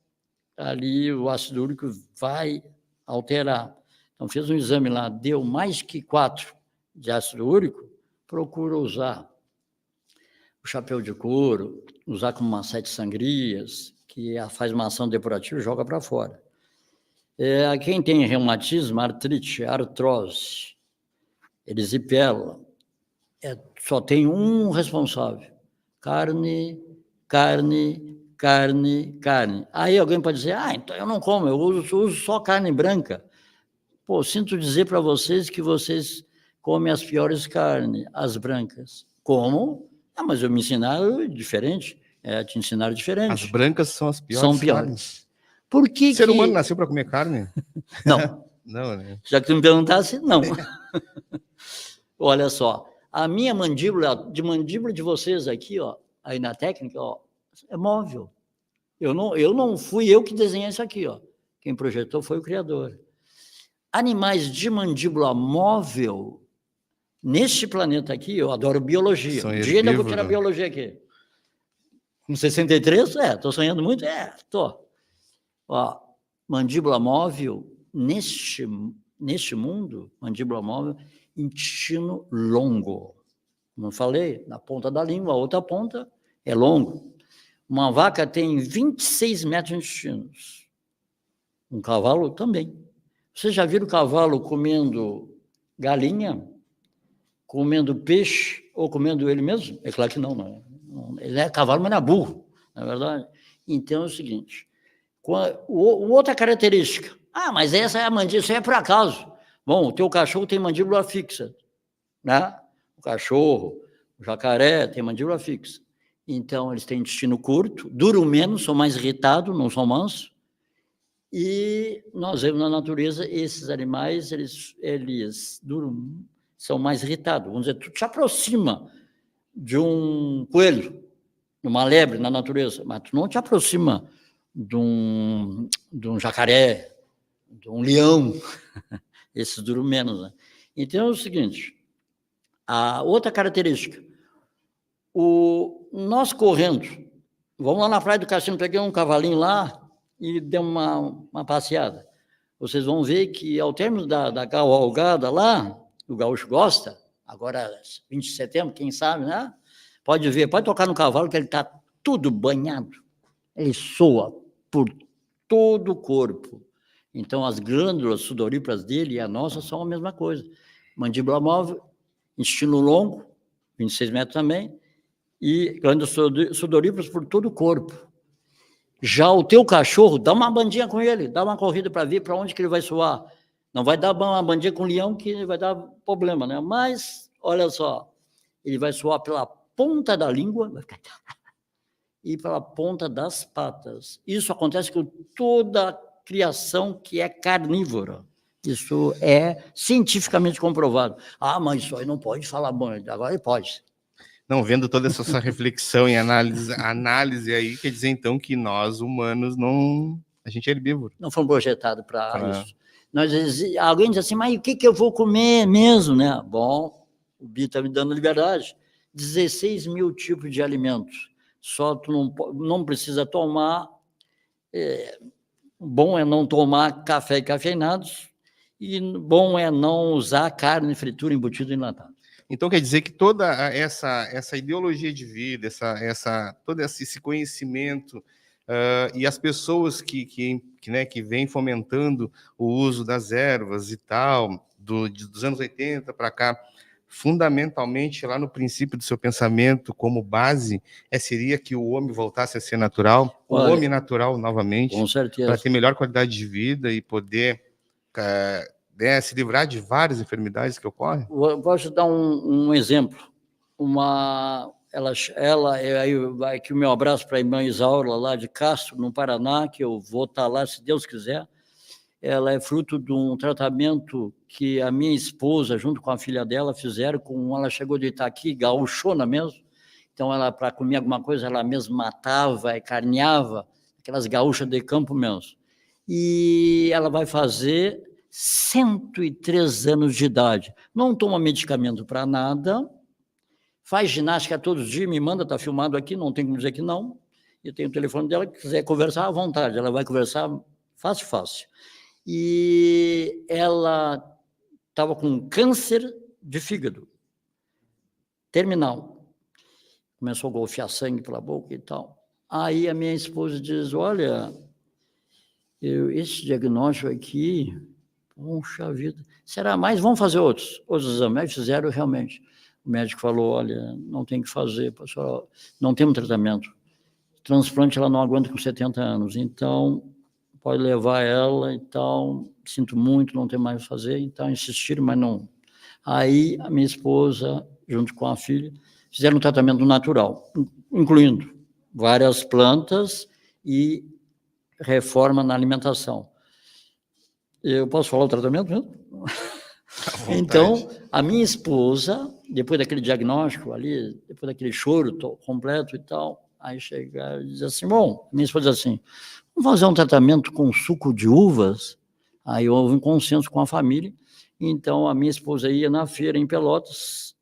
ali o ácido úrico vai alterar. Então, fez um exame lá, deu mais que 4 de ácido úrico, procura usar o chapéu de couro, usar como uma 7 sangrias, que faz uma ação depurativa e joga para fora. Quem tem reumatismo, artrite, artrose, erisipela, só tem um responsável. Carne. Aí alguém pode dizer, então eu não como, eu uso só carne branca. Pô, sinto dizer para vocês que vocês comem as piores carnes, as brancas. Como? Mas eu me ensinaram diferente. Te ensinaram diferente. As brancas são as piores. São piores. Carnes. Por que o ser humano nasceu para comer carne? Não. Não, né? Já que tu me perguntasse, não. Olha só, a minha mandíbula de vocês aqui, ó, aí na técnica, ó, é móvel. Eu não fui eu que desenhei isso aqui, ó. Quem projetou foi o criador. Animais de mandíbula móvel, neste planeta aqui, eu adoro biologia. São Um dia ainda vou tirar herbívoros. biologia aqui. Com 63, estou sonhando muito? Estou. Ó, mandíbula móvel, neste mundo, mandíbula móvel, intestino longo. Como eu falei, na ponta da língua, a outra ponta é longo. Uma vaca tem 26 metros de intestinos. Um cavalo também. Vocês já viram o cavalo comendo galinha, comendo peixe ou comendo ele mesmo? É claro que não. Ele é cavalo, mas não é burro, não é verdade? Então é o seguinte, outra característica, mas essa é a mandíbula, isso é por acaso. Bom, o teu cachorro tem mandíbula fixa, né? O cachorro, o jacaré tem mandíbula fixa. Então, eles têm intestino curto, duram menos, são mais irritados, não são mansos. E nós vemos na natureza, esses animais, eles duram são mais irritados. Vamos dizer, tu te aproxima de um coelho, de uma lebre na natureza, mas tu não te aproxima de um jacaré, de um leão. Esses duram menos, né? Então é o seguinte, a outra característica, nós correndo, vamos lá na Praia do Cassino, peguei um cavalinho lá e dei uma passeada. Vocês vão ver que ao término da cavalgada lá, o gaúcho gosta, agora 20 de setembro, quem sabe, né? Pode ver, pode tocar no cavalo que ele está tudo banhado. Ele soa por todo o corpo. Então, as glândulas sudoríparas dele e a nossa são a mesma coisa. Mandíbula móvel, intestino longo, 26 metros também, e glândulas sudoríparas por todo o corpo. Já o teu cachorro, dá uma bandinha com ele, dá uma corrida para ver para onde que ele vai suar. Não vai dar uma bandinha com o leão que vai dar problema, né? Mas, olha só, ele vai suar pela ponta da língua e pela ponta das patas. Isso acontece com toda a criação que é carnívora. Isso é cientificamente comprovado. Ah, mas isso aí não pode falar bom. Agora ele pode. Não, vendo toda essa reflexão e análise aí, quer dizer então que nós, humanos, não... A gente é herbívoro. Não fomos projetados para isso. Alguém diz assim, mas o que eu vou comer mesmo, né? Bom, o Bi está me dando liberdade. 16 mil tipos de alimentos. Só tu não precisa tomar... bom é não tomar café e cafeinados e bom é não usar carne, fritura, embutido e enlatado. Então quer dizer que toda essa ideologia de vida, todo esse conhecimento e as pessoas que vêm fomentando o uso das ervas e tal, dos anos 80 para cá, fundamentalmente lá no princípio do seu pensamento como base, seria que o homem voltasse a ser natural, o homem natural novamente, com certeza, para ter melhor qualidade de vida e poder se livrar de várias enfermidades que ocorrem? Posso dar um exemplo. Aí vai aqui o meu abraço para a irmã Isaura, lá de Castro, no Paraná, que eu vou estar lá, se Deus quiser. Ela é fruto de um tratamento que a minha esposa, junto com a filha dela, fizeram. Ela chegou de Itaqui, gaúchona mesmo. Então, ela, para comer alguma coisa, ela mesma matava e carneava, aquelas gaúchas de campo mesmo. E ela vai fazer 103 anos de idade. Não toma medicamento para nada, faz ginástica todos os dias, me manda, está filmado aqui, não tem como dizer que não. Eu tenho o telefone dela, que quiser conversar à vontade, ela vai conversar fácil. E ela estava com câncer de fígado, terminal. Começou a golfear sangue pela boca e tal. Aí a minha esposa diz, olha, esse diagnóstico aqui, poxa vida, será mais? Vamos fazer outros exames. Aí fizeram realmente. O médico falou, olha, não tem que fazer, pessoal, não temos tratamento. Transplante ela não aguenta com 70 anos, então pode levar ela e tal, sinto muito, não tem mais o que fazer, então insistiram, mas não. Aí a minha esposa, junto com a filha, fizeram um tratamento natural, incluindo várias plantas e reforma na alimentação. Eu posso falar o tratamento mesmo? Então, a minha esposa, depois daquele diagnóstico ali, depois daquele choro completo e tal, aí chega e diz assim, bom, minha esposa diz assim, vamos fazer um tratamento com suco de uvas? Aí houve um consenso com a família, então a minha esposa ia na feira em Pelotas,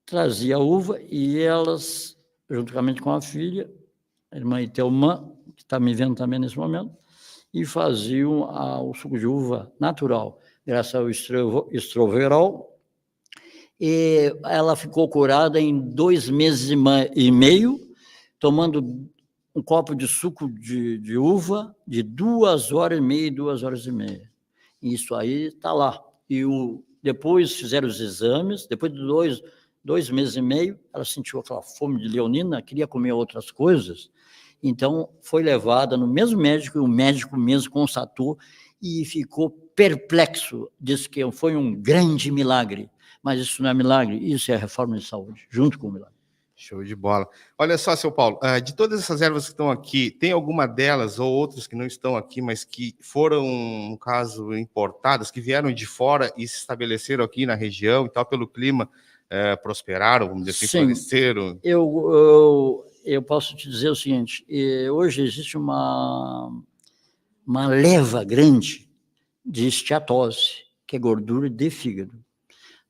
trazia a uva e elas, juntamente com a filha, a irmã Itelmã, que está me vendo também nesse momento, e faziam o suco de uva natural, graças ao estroverol, e ela ficou curada em 2 meses e meio, tomando um copo de suco de uva de 2 horas e meia, 2 horas e meia. Isso aí está lá. E depois fizeram os exames, depois de 2 meses e meio, ela sentiu aquela fome de leonina, queria comer outras coisas, então foi levada no mesmo médico, e o médico mesmo constatou e ficou perplexo, disse que foi um grande milagre, mas isso não é milagre, isso é reforma de saúde, junto com o milagre. Show de bola. Olha só, seu Paulo, de todas essas ervas que estão aqui, tem alguma delas ou outras que não estão aqui, mas que foram, no caso, importadas, que vieram de fora e se estabeleceram aqui na região e tal, pelo clima, prosperaram, vamos dizer assim, Sim, floresceram? eu posso te dizer o seguinte, hoje existe uma leva grande de esteatose, que é gordura de fígado.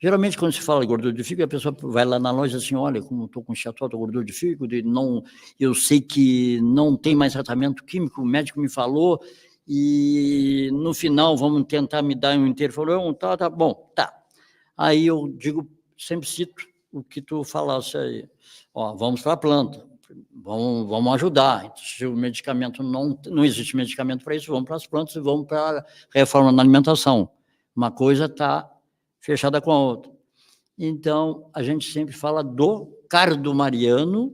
Geralmente, quando se fala de gordura de fígado, a pessoa vai lá na loja assim, olha, como estou com esteatose, estou com gordura de fígado, e não, eu sei que não tem mais tratamento químico, o médico me falou, e no final vamos tentar me dar um interferon, tá bom, tá. Aí eu digo, sempre cito o que tu falasse aí, ó, vamos para a planta, vamos ajudar, se o medicamento não existe medicamento para isso, vamos para as plantas e vamos para a reforma na alimentação. Uma coisa está fechada com a outra. Então, a gente sempre fala do cardomariano,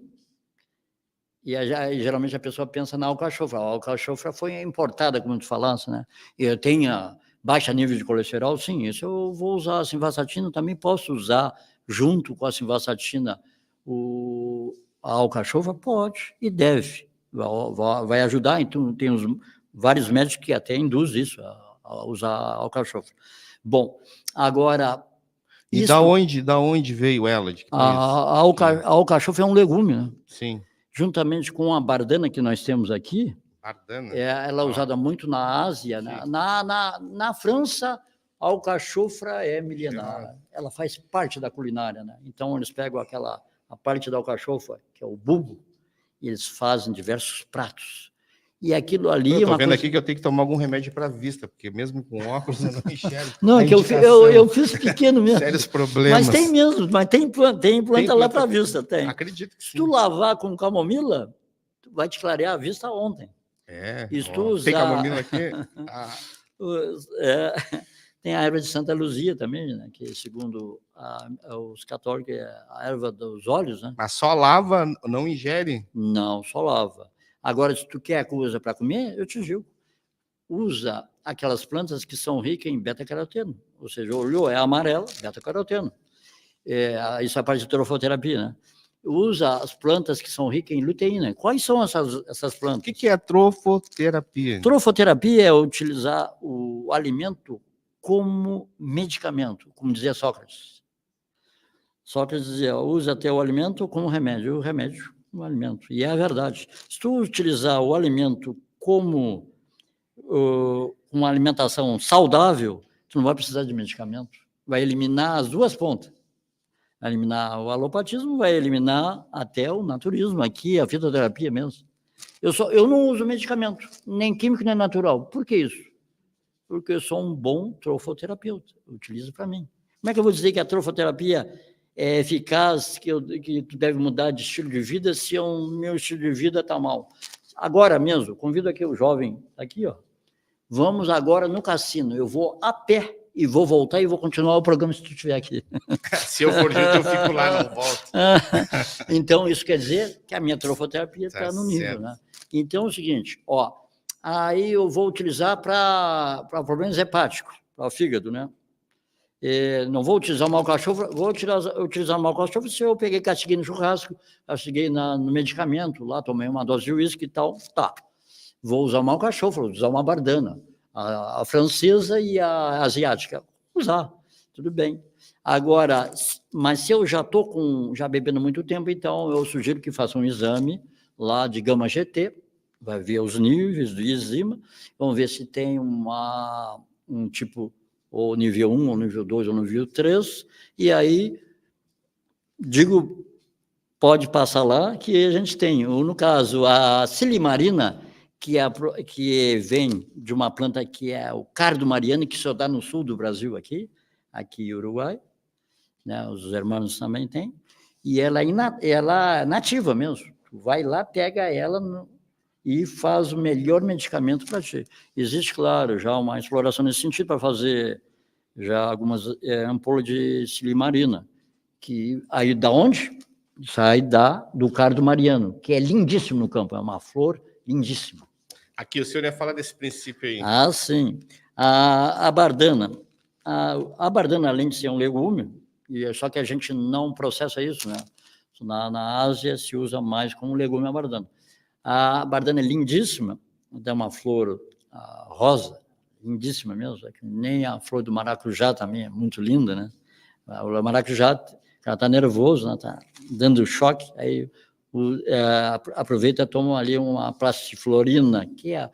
e geralmente a pessoa pensa na alcachofra. A alcachofra foi importada, como tu falasse, né? E tem baixa nível de colesterol, sim, isso eu vou usar. A simvastatina também posso usar, junto com a simvastatina, a alcachofra? Pode e deve. Vai ajudar, então tem vários médicos que até induzem isso, a usar a alcachofra. Bom, agora... E da onde veio ela? A alcachofra é um legume, né? Sim. Juntamente com a bardana que nós temos aqui, Bardana? ela é usada muito na Ásia, na França, a alcachofra é milenar, ela faz parte da culinária, né? Então eles pegam a parte da alcachofra, que é o bulbo, e eles fazem diversos pratos. E aquilo ali... Eu estou vendo aqui que eu tenho que tomar algum remédio para a vista, porque mesmo com óculos eu não enxergo. Não, que eu fiz pequeno mesmo. Sérios problemas. Mas tem mesmo, tem planta lá para a vista, tem. Acredito que sim. Se tu lavar com camomila, vai te clarear a vista ontem. Tem camomila aqui? Tem a erva de Santa Luzia também, né? Que segundo os católicos é a erva dos olhos, né? Mas só lava, não ingere? Não, só lava. Agora, se tu quer coisa para comer, eu te digo, usa aquelas plantas que são ricas em beta-caroteno, ou seja, olhou, é amarela, beta-caroteno. Isso é a parte de trofoterapia, né? Usa as plantas que são ricas em luteína. Quais são essas plantas? O que é trofoterapia? Trofoterapia é utilizar o alimento como medicamento, como dizia Sócrates. Sócrates dizia, usa até o alimento como remédio, o remédio como alimento. E é a verdade. Se tu utilizar o alimento como uma alimentação saudável, tu não vai precisar de medicamento. Vai eliminar as duas pontas. Vai eliminar o alopatismo, vai eliminar até o naturismo, aqui a fitoterapia mesmo. Eu não uso medicamento, nem químico, nem natural. Por que isso? Porque eu sou um bom trofoterapeuta, eu utilizo para mim. Como é que eu vou dizer que a trofoterapia é eficaz, que tu deve mudar de estilo de vida se o meu estilo de vida está mal? Agora mesmo, convido aqui o jovem, aqui, ó. Vamos agora no cassino, eu vou a pé e vou voltar e vou continuar o programa se tu estiver aqui. Se eu for junto, eu fico lá, não volto. Então, isso quer dizer que a minha trofoterapia está no nível, né? Então, é o seguinte, ó, aí eu vou utilizar para problemas hepáticos, para o fígado, né? Não vou utilizar uma alcachofra, vou utilizar uma alcachofra se eu peguei, castiguei no churrasco, castiguei no medicamento, lá tomei uma dose de uísque e tal, tá. Vou usar uma alcachofra, vou usar uma bardana, a francesa e a asiática. Usar, tudo bem. Agora, mas se eu já estou já bebendo muito tempo, então eu sugiro que faça um exame lá de gama GT, vai ver os níveis do enzima, vamos ver se tem um tipo, ou nível 1, ou nível 2, ou nível 3, e aí, pode passar lá, que a gente tem, no caso, a silimarina, que vem de uma planta que é o cardomariano, que só dá no sul do Brasil aqui em Uruguai, né, os hermanos também têm, e ela é nativa mesmo, tu vai lá, pega ela e faz o melhor medicamento para ti. Existe, claro, já uma exploração nesse sentido para fazer já algumas ampolas de silimarina, que aí da onde? Sai do cardomariano, que é lindíssimo no campo, é uma flor lindíssima. Aqui o senhor ia falar desse princípio aí. Ah, sim. A bardana. A bardana, além de ser um legume, só que a gente não processa isso, né? Na Ásia se usa mais como legume a bardana. A bardana é lindíssima, tem uma flor rosa, lindíssima mesmo, nem a flor do maracujá também é muito linda, né? O maracujá, ela está nervoso, está dando choque, aí aproveita e toma ali uma plastiflorina, que é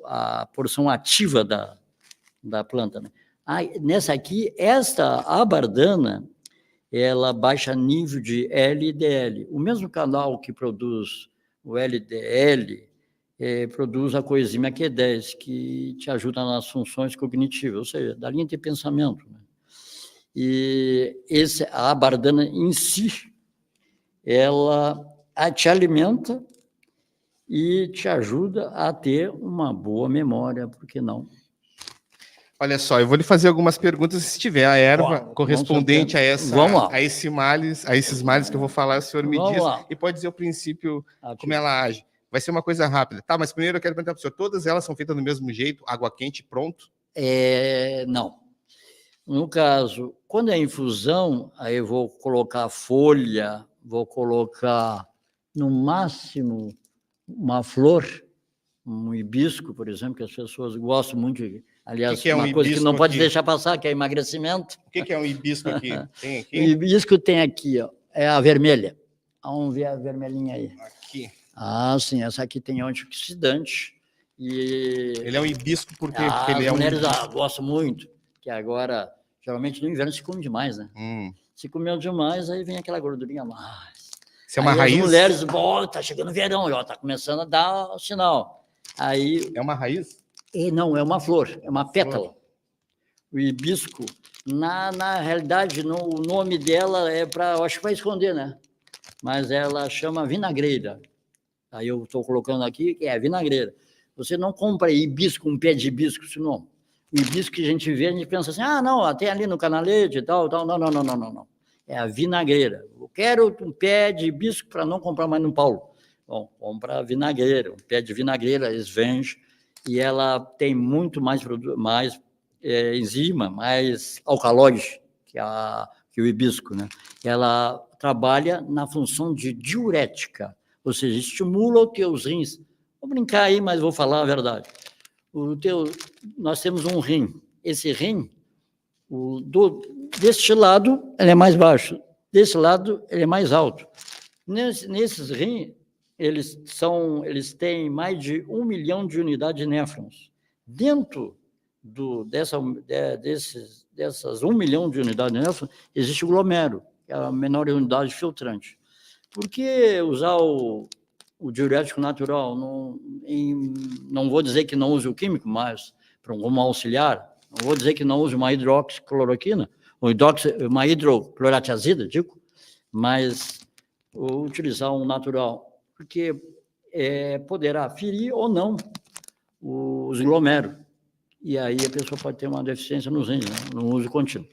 a porção ativa da planta, né? Nessa aqui, a bardana, ela baixa nível de LDL. O mesmo canal que produz o LDL produz a coenzima Q10, que te ajuda nas funções cognitivas, ou seja, da linha de pensamento, né? E a bardana em si, ela te alimenta e te ajuda a ter uma boa memória, por que não? Olha só, eu vou lhe fazer algumas perguntas, se tiver a erva correspondente a esses males que eu vou falar, o senhor me diz, e pode dizer o princípio, como ela age. Vai ser uma coisa rápida. Tá, mas primeiro eu quero perguntar para o senhor, todas elas são feitas do mesmo jeito, água quente, pronto? Não. No caso, quando é infusão, aí eu vou colocar folha, vou colocar, no máximo, uma flor, um hibisco, por exemplo, que as pessoas gostam muito. Aliás, que é uma coisa que não pode deixar passar, que é emagrecimento. O que é um hibisco aqui? Tem aqui? O hibisco tem aqui, ó, é a vermelha. Vamos ver a vermelhinha aí. Aqui. Sim, essa aqui tem antioxidante. Ele é um hibisco porque as ele é mulheres gostam muito, que agora, geralmente no inverno se come demais, né? Se comeu demais, aí vem aquela gordurinha mais. Isso é uma raiz? As mulheres, tá chegando o verão, ó, tá começando a dar o sinal. Aí, é uma raiz? Não, é uma flor, é uma pétala. O hibisco, na realidade, o nome dela eu acho que vai esconder, né? Mas ela chama vinagreira. Aí eu estou colocando aqui que é vinagreira. Você não compra hibisco, um pé de hibisco, senão. O hibisco que a gente vê, a gente pensa assim, não, tem ali no canalete e tal. Não. É a vinagreira. Eu quero um pé de hibisco para não comprar mais no Paulo. Bom, compra a vinagreira, um pé de vinagreira, esvenge, e ela tem muito mais enzima, mais alcaloide que o hibisco, né? Ela trabalha na função de diurética, ou seja, estimula os teus rins. Vou brincar aí, mas vou falar a verdade. Nós temos um rim. Esse rim, deste lado, ele é mais baixo. Desse lado, ele é mais alto. Nesses rins, eles têm mais de 1 milhão de unidades de néfrons. Dentro dessas 1 milhão de unidades de néfrons, existe o glomero, que é a menor unidade filtrante. Por que usar o diurético natural? Não vou dizer que não use o químico, mas como auxiliar. Não vou dizer que não use uma hidroxicloroquina, uma hidrocloratiazida, mas vou utilizar um natural, porque poderá ferir ou não os glomérulos. E aí a pessoa pode ter uma deficiência nos rins, né? No uso contínuo.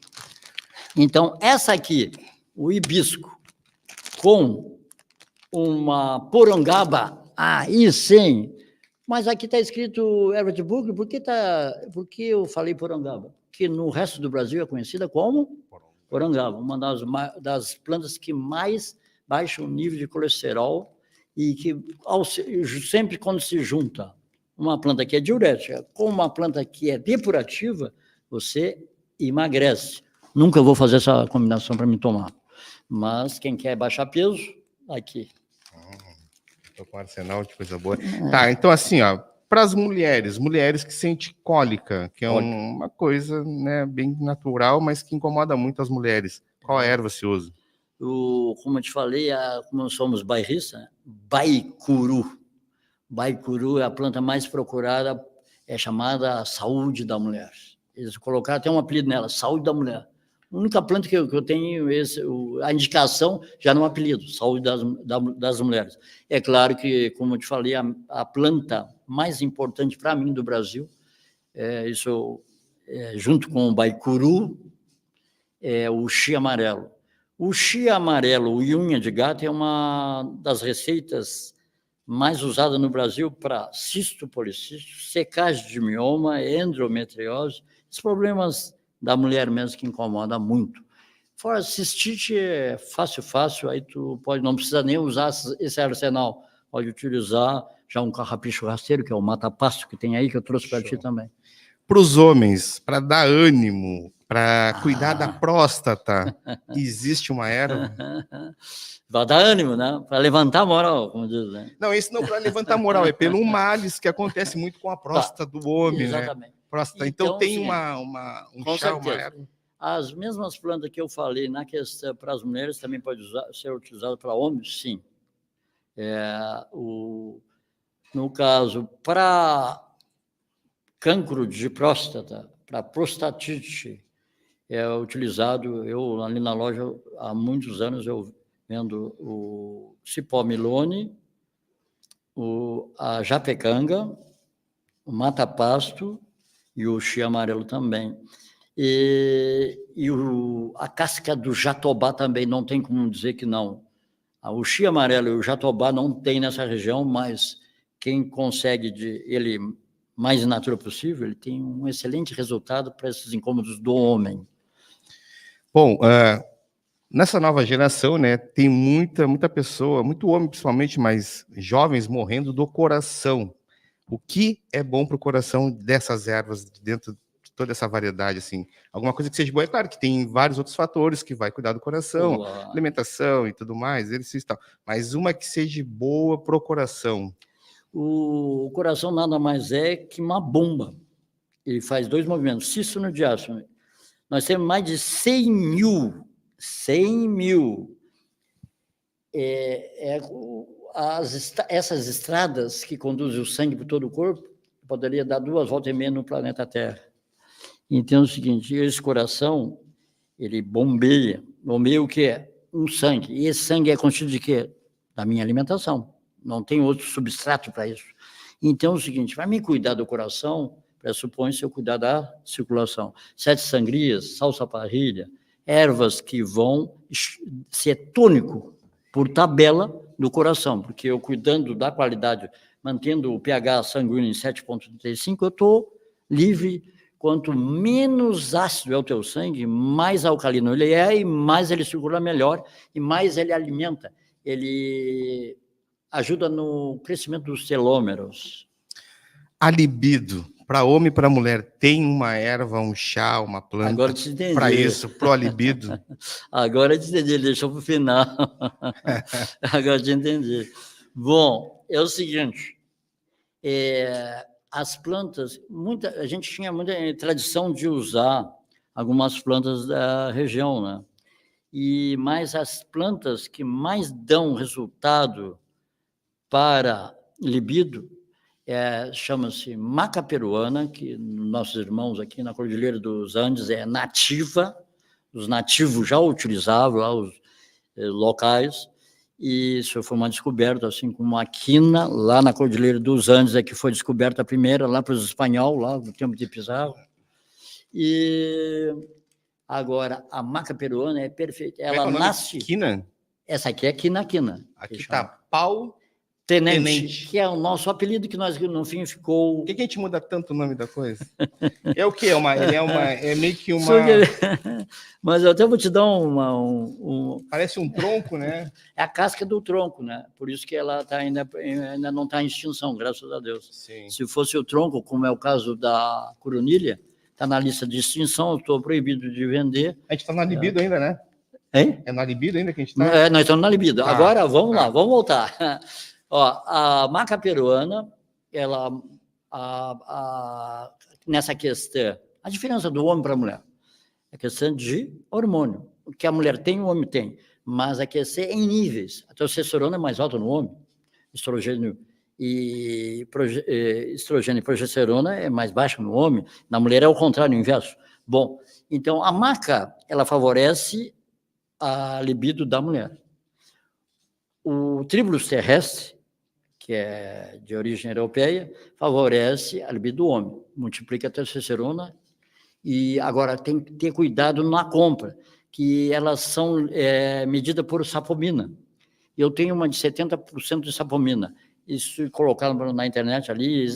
Então, essa aqui, o hibisco, com uma porangaba, aí sim. Mas aqui está escrito Everett Book, por que eu falei porangaba? Que no resto do Brasil é conhecida como porangaba, uma das plantas que mais baixa o nível de colesterol e que sempre quando se junta uma planta que é diurética com uma planta que é depurativa, você emagrece. Nunca vou fazer essa combinação para me tomar. Mas quem quer baixar peso, aqui. Estou com um arsenal de coisa boa. Tá, então assim, ó, para as mulheres que sentem cólica, que é uma coisa, né, bem natural, mas que incomoda muito as mulheres. Qual erva você usa? Como eu te falei, como somos bairristas, baicuru. Baicuru é a planta mais procurada, é chamada saúde da mulher. Eles colocaram até um apelido nela, saúde da mulher. A única planta que eu tenho, a indicação, já no apelido, saúde das mulheres. É claro que, como eu te falei, a planta mais importante para mim do Brasil, junto com o baicuru, é o chia amarelo. O chia amarelo e unha de gato é uma das receitas mais usada no Brasil para cisto policístico, secagem de mioma, endometriose, os problemas da mulher mesmo que incomoda muito. Fora cistite é fácil, aí tu pode, não precisa nem usar esse arsenal, pode utilizar já um carrapicho rasteiro, que é o mata-pasto que tem aí, que eu trouxe para ti também. Para os homens, para dar ânimo, para cuidar da próstata, existe uma erva? Vai dar ânimo, né? Para levantar a moral, como diz, né? Não, isso não para levantar a moral, é pelo males que acontece muito com a próstata do homem, exatamente. Né? Próstata. Então tem um chá, uma erva. As mesmas plantas que eu falei na questão para as mulheres também pode ser utilizado para homens, sim. No caso, para cancro de próstata, para prostatite, é utilizado, eu ali na loja, há muitos anos, eu vendo o cipó milone, a japecanga, o mata-pasto e o chia amarelo também. A casca do jatobá também, não tem como dizer que não. O chia amarelo e o jatobá não tem nessa região, mas quem consegue ele mais in natura possível, ele tem um excelente resultado para esses incômodos do homem. Bom, nessa nova geração, né, tem muita pessoa, muito homem principalmente, mas jovens morrendo do coração. O que é bom para o coração dessas ervas, dentro de toda essa variedade, assim? Alguma coisa que seja boa? É claro que tem vários outros fatores que vai cuidar do coração, alimentação e tudo mais, exercício e tal, mas uma que seja boa para o coração. O coração nada mais é que uma bomba. Ele faz 2 movimentos, sístono e diástono. Nós temos mais de 100 mil. Essas estradas que conduzem o sangue por todo o corpo, poderia dar 2 voltas e meia no planeta Terra. Então é o seguinte, esse coração, ele bombeia o quê? Um sangue. E esse sangue é constituído de quê? Da minha alimentação. Não tem outro substrato para isso. Então é o seguinte, para me cuidar do coração, pressupõe-se eu cuidar da circulação. 7 sangrias, salsa-parrilha, ervas que vão ser tônico por tabela do coração, porque eu cuidando da qualidade, mantendo o pH sanguíneo em 7,35, eu estou livre. Quanto menos ácido é o teu sangue, mais alcalino ele é, e mais ele circula melhor, e mais ele alimenta. Ele ajuda no crescimento dos telômeros. A libido, para homem e para mulher, tem uma erva, um chá, uma planta para isso, pro libido? Agora eu te entendi, deixou para o final. Agora eu te entendi. Bom, é o seguinte, as plantas, a gente tinha muita tradição de usar algumas plantas da região, né? Mas as plantas que mais dão resultado para libido chama-se maca peruana, que nossos irmãos aqui na Cordilheira dos Andes é nativa, os nativos já utilizavam lá os locais, e isso foi uma descoberta, assim como a quina, lá na Cordilheira dos Andes, que foi descoberta a primeira, lá para os espanhóis, lá no tempo de Pizarro. E agora, a maca peruana é perfeita. Ela nasce... Quina? Essa aqui é quina. Aqui está pau tenente, que é o nosso apelido, que nós, no fim, ficou... Por que a gente muda tanto o nome da coisa? É o quê? É meio que uma... Mas eu até vou te dar Parece um tronco, né? É a casca do tronco, né? Por isso que ela ainda não está em extinção, graças a Deus. Sim. Se fosse o tronco, como é o caso da coronilha, está na lista de extinção, eu estou proibido de vender. A gente está na libido ainda, né? Hein? É na libido ainda que a gente está? Nós estamos na libido. Agora, vamos lá, vamos voltar. A maca peruana, ela, nessa questão, a diferença do homem para a mulher, é questão de hormônio. O que a mulher tem, o homem tem. Mas a questão é em níveis. A testosterona é mais alta no homem, estrogênio e progesterona é mais baixa no homem, na mulher é o contrário, o inverso. Bom, então a maca, ela favorece a libido da mulher. O tribulus terrestre, que é de origem europeia, favorece a libido do homem, multiplica a testosterona. E agora tem que ter cuidado na compra, que elas são medidas por sapomina. Eu tenho uma de 70% de sapomina. Isso colocado na internet ali,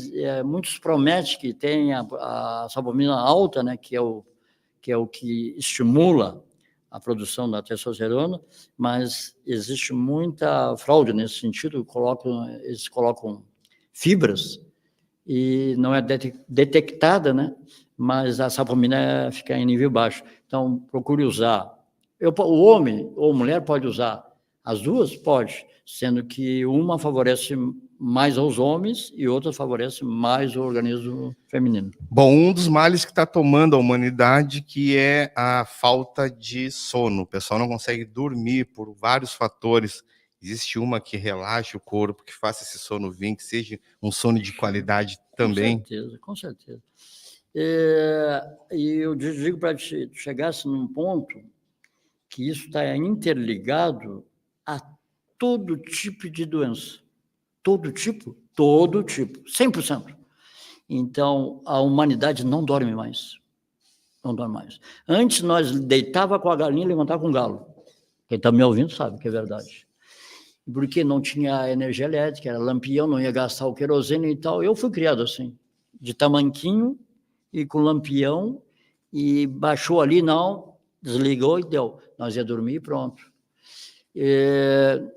muitos prometem que tem a sapomina alta, né, que é o que estimula a produção da testosterona, mas existe muita fraude nesse sentido, eles colocam fibras e não é detectada, né? Mas a sapomina fica em nível baixo. Então, procure usar. O homem ou mulher pode usar as duas? Pode, sendo que uma favorece mais aos homens e outra favorece mais o organismo feminino. Bom, um dos males que está tomando a humanidade que é a falta de sono. O pessoal não consegue dormir por vários fatores. Existe uma que relaxe o corpo, que faça esse sono vir, que seja um sono de qualidade também. Com certeza, com certeza. E eu digo para te chegasse num ponto que isso está interligado a todo tipo de doença. Todo tipo, 100%. Então, a humanidade não dorme mais. Não dorme mais. Antes, nós deitava com a galinha e levantava com o galo. Quem está me ouvindo sabe que é verdade. Porque não tinha energia elétrica, era lampião, não ia gastar o querosene e tal. Eu fui criado assim, de tamanquinho e com lampião, e baixou ali, não, desligou e deu. Nós ia dormir e pronto.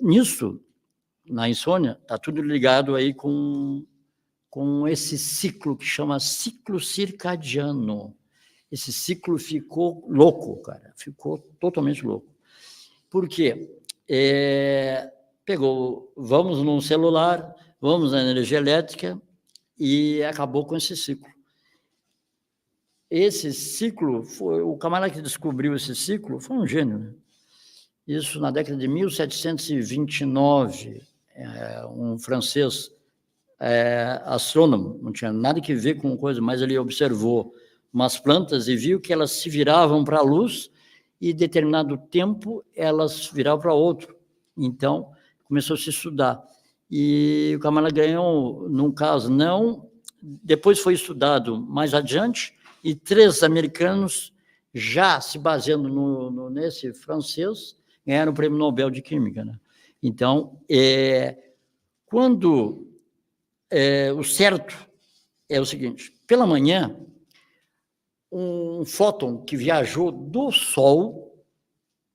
Nisso, na insônia, está tudo ligado aí com esse ciclo que chama ciclo circadiano. Esse ciclo ficou louco, cara, ficou totalmente louco. Por quê? Vamos num celular, vamos na energia elétrica e acabou com esse ciclo. Esse ciclo, o camarada que descobriu esse ciclo foi um gênio, né? Isso na década de 1729, um francês astrônomo, não tinha nada que ver com coisa, mas ele observou umas plantas e viu que elas se viravam para a luz e, em determinado tempo, elas viravam para outro. Então, começou a se estudar. E o camarada ganhou, num caso, não. Depois foi estudado mais adiante, e 3 americanos, já se baseando nesse francês, ganharam o Prêmio Nobel de Química, né? Então, quando o certo é o seguinte: pela manhã, um fóton que viajou do Sol,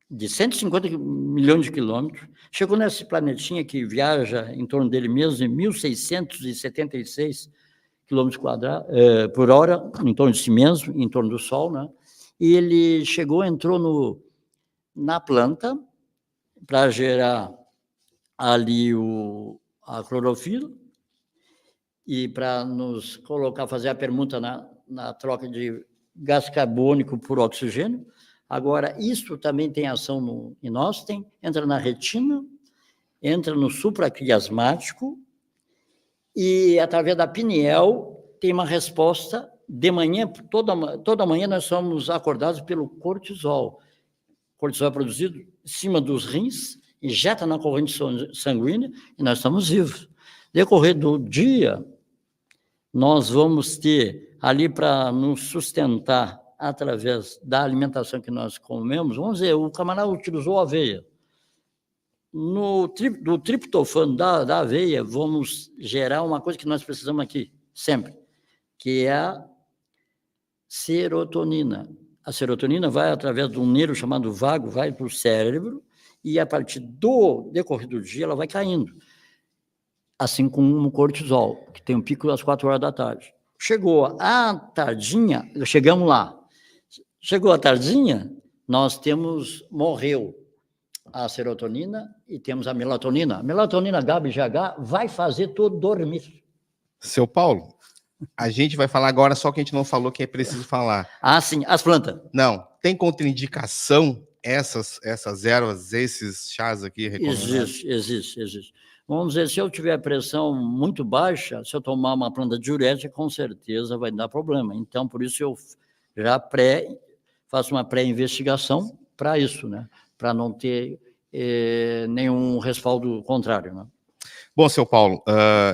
de 150 milhões de quilômetros, chegou nesse planetinha que viaja em torno dele mesmo, em 1.676 quilômetros por hora, em torno de si mesmo, em torno do Sol, né? E ele entrou na planta para gerar ali a clorofila e para nos fazer a permuta na troca de gás carbônico por oxigênio. Agora, isso também tem ação em nós, entra na retina, entra no supraquiasmático e, através da pineal, tem uma resposta de manhã. Toda manhã nós somos acordados pelo cortisol. O cortisol é produzido em cima dos rins, injeta na corrente sanguínea e nós estamos vivos. Decorrer do dia, nós vamos ter ali para nos sustentar através da alimentação que nós comemos. Vamos dizer, o camarada utilizou aveia. Do triptofano da aveia, vamos gerar uma coisa que nós precisamos aqui, sempre, que é a serotonina. A serotonina vai através de um nervo chamado vago, vai para o cérebro, e a partir do decorrer do dia, ela vai caindo. Assim como o cortisol, que tem um pico às 4 horas da tarde. Chegou a tardinha, chegamos lá. Chegou a tardinha, morreu a serotonina e temos a melatonina. A melatonina, GABA e GH vai fazer todo dormir. Seu Paulo, a gente vai falar agora só que a gente não falou que é preciso falar. Sim, as plantas. Não, tem contraindicação essas ervas, esses chás aqui recomendados? Existe. Vamos dizer, se eu tiver pressão muito baixa, se eu tomar uma planta diurética, com certeza vai dar problema. Então, por isso eu já faço uma pré-investigação para isso, né? Para não ter nenhum respaldo contrário, né? Bom, seu Paulo,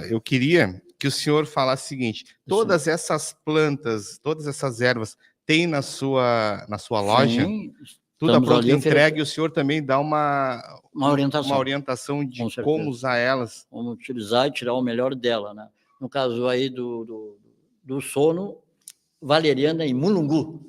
eu queria que o senhor falasse o seguinte: todas essas plantas, todas essas ervas, tem na sua loja? Sim. Tudo à pronta entrega, e o senhor também dá uma orientação de como usar elas. Como utilizar e tirar o melhor dela, né? No caso aí do sono, valeriana e mulungu.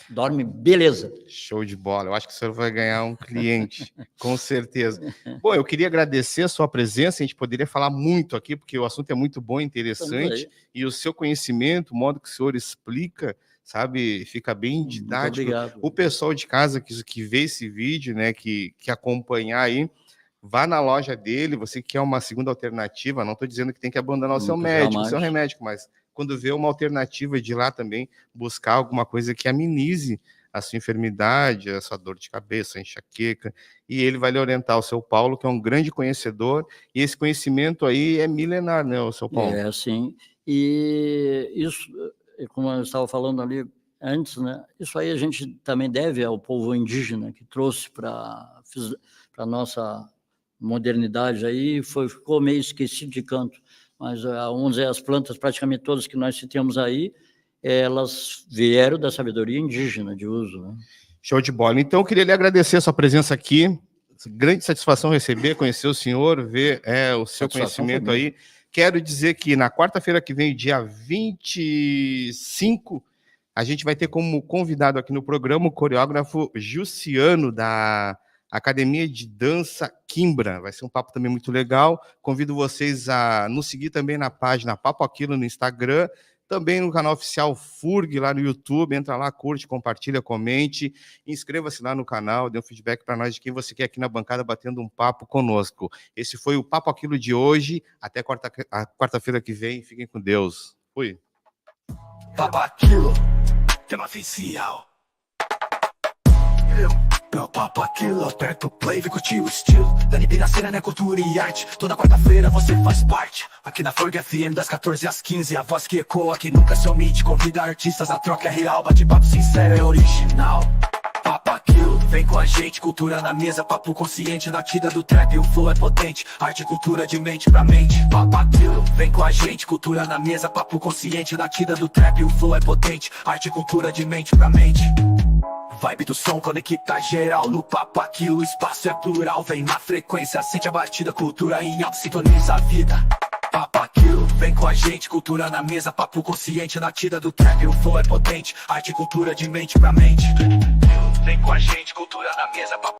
dorme beleza. Show de bola. Eu acho que o senhor vai ganhar um cliente, com certeza. Bom, eu queria agradecer a sua presença. A gente poderia falar muito aqui, porque o assunto é muito bom, interessante. E o seu conhecimento, o modo que o senhor explica, sabe, fica bem didático. Muito obrigado. O pessoal de casa que vê esse vídeo, né, que acompanhar aí, vá na loja dele. Você que quer uma segunda alternativa, não estou dizendo que tem que abandonar o seu médico, o seu remédio, mas quando vê uma alternativa de ir lá também buscar alguma coisa que amenize a sua enfermidade, a sua dor de cabeça, a enxaqueca, e ele vai lhe orientar, o seu Paulo, que é um grande conhecedor, e esse conhecimento aí é milenar, né, o seu Paulo? É, sim. E isso, como eu estava falando ali antes, né, isso aí a gente também deve ao povo indígena, que trouxe para a nossa modernidade aí, ficou meio esquecido de canto. Mas vamos dizer, as plantas praticamente todas que nós temos aí, elas vieram da sabedoria indígena de uso, né? Show de bola. Então, eu queria lhe agradecer a sua presença aqui. Grande satisfação receber, conhecer o senhor, ver o seu conhecimento aí. Quero dizer que na quarta-feira que vem, dia 25, a gente vai ter como convidado aqui no programa o coreógrafo Jussiano, da Academia de Dança Quimbra. Vai ser um papo também muito legal. Convido vocês a nos seguir também na página Papo Aquilo no Instagram, também no canal oficial FURG lá no YouTube. Entra lá, curte, compartilha, comente, inscreva-se lá no canal, dê um feedback para nós de quem você quer aqui na bancada batendo um papo conosco. Esse foi o Papo Aquilo de hoje. Até quarta-feira que vem. Fiquem com Deus. Fui. Papo Aquilo, tema oficial. Meu papo aquilo, aperta o play, vem curtir o estilo da Libiracena, né, cultura e arte. Toda quarta-feira você faz parte. Aqui na FURG FM, das 14 às 15, a voz que ecoa, que nunca se omite. Convida artistas, a troca é real, bate-papo sincero, é original. Papo aquilo, vem com a gente, cultura na mesa, papo consciente, batida do trap, o flow é potente. Arte e cultura de mente pra mente. Papo aquilo, vem com a gente, cultura na mesa, papo consciente, batida do trap, o flow é potente. Arte e cultura de mente pra mente. Vibe do som conecta geral, no papo aquilo, o espaço é plural. Vem na frequência, sente a batida, cultura em alto, sintoniza a vida. Papo aquilo, vem com a gente, cultura na mesa, papo consciente, batida do trap, o flow é potente. Arte e cultura de mente pra mente. Vem com a gente, cultura na mesa, papo